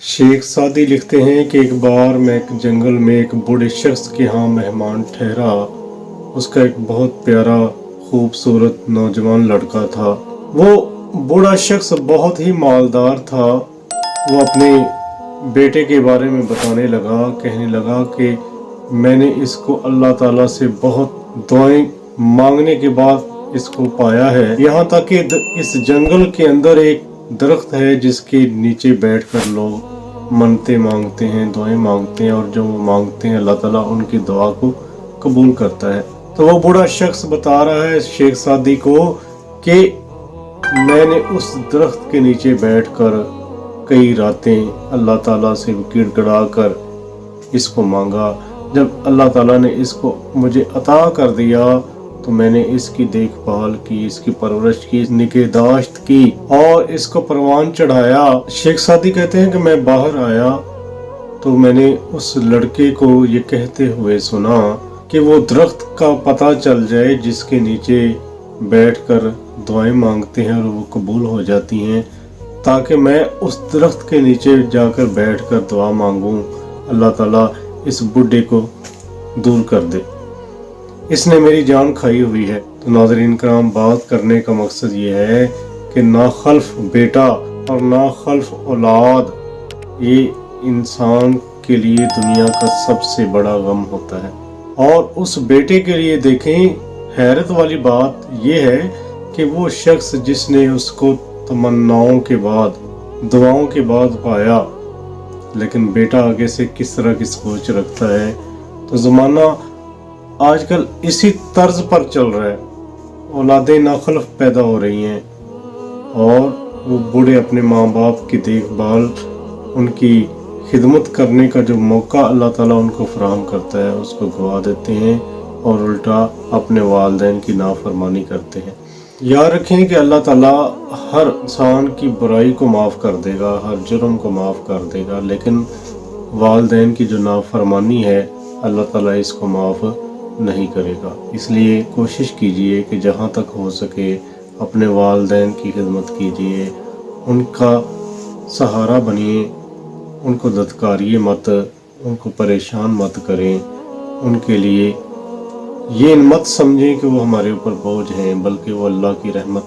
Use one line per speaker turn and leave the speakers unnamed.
शेख सादी लिखते हैं कि एक बार मैं एक जंगल में एक बूढ़े शख्स के यहाँ मेहमान ठहरा। उसका एक बहुत प्यारा खूबसूरत नौजवान लड़का था। वो बूढ़ा शख्स बहुत ही मालदार था। वो अपने बेटे के बारे में बताने लगा, कहने लगा कि मैंने इसको अल्लाह ताला से बहुत दुआएं मांगने के बाद इसको पाया है। यहाँ तक कि इस जंगल के अंदर एक दरख्त है जिसके नीचे बैठकर लोग मन्नतें मांगते हैं, दुआएं मांगते हैं, और जो वो मांगते हैं अल्लाह ताला उनकी दुआ को कबूल करता है। तो वो बूढ़ा शख्स बता रहा है शेख सादी को कि मैंने उस दरख्त के नीचे बैठकर कई रातें अल्लाह ताला से गिड़गिड़ा कर इसको मांगा। जब अल्लाह ताला ने इसको मुझे अता कर दिया तो मैंने इसकी देखभाल की, इसकी परवरिश की, निगहदाश्त की और इसको परवान चढ़ाया। शेख सादी कहते हैं कि मैं बाहर आया तो मैंने उस लड़के को ये कहते हुए सुना कि वो दरख्त का पता चल जाए जिसके नीचे बैठकर दुआएं मांगते हैं और वो कबूल हो जाती हैं, ताकि मैं उस दरख्त के नीचे जाकर बैठकर दुआ मांगूं, अल्लाह ताला इस बुढ़े को दूर कर दे, इसने मेरी जान खाई हुई है। तो नाज़रीन कराम, बात करने का मकसद ये है कि नाखल्फ बेटा और नाखल्फ औलाद ये इंसान के लिए दुनिया का सबसे बड़ा गम होता है। और उस बेटे के लिए देखें, हैरत वाली बात ये है कि वो शख्स जिसने उसको तमन्नाओं के बाद, दुआओं के बाद पाया, लेकिन बेटा आगे से किस तरह की सोच रखता है। तो ज़माना आजकल इसी तर्ज पर चल रहा है। औलादें नाखल्फ पैदा हो रही हैं और वो बूढ़े अपने माँ बाप की देखभाल, उनकी खिदमत करने का जो मौका अल्लाह ताला उनको फराहम करता है उसको गवा देते हैं और उल्टा अपने वालिदैन की नाफरमानी करते हैं। याद रखें कि अल्लाह ताला हर इंसान की बुराई को माफ़ कर देगा, हर जुर्म को माफ़ कर देगा, लेकिन वालिदैन की जो नाफरमानी है अल्लाह ताला इसको माफ़ नहीं करेगा। इसलिए कोशिश कीजिए कि जहाँ तक हो सके अपने वालिदैन की खिदमत कीजिए, उनका सहारा बनिए, उनको धत्कारिए मत, उनको परेशान मत करें। उनके लिए ये मत समझें कि वो हमारे ऊपर बोझ हैं, बल्कि वो अल्लाह की रहमत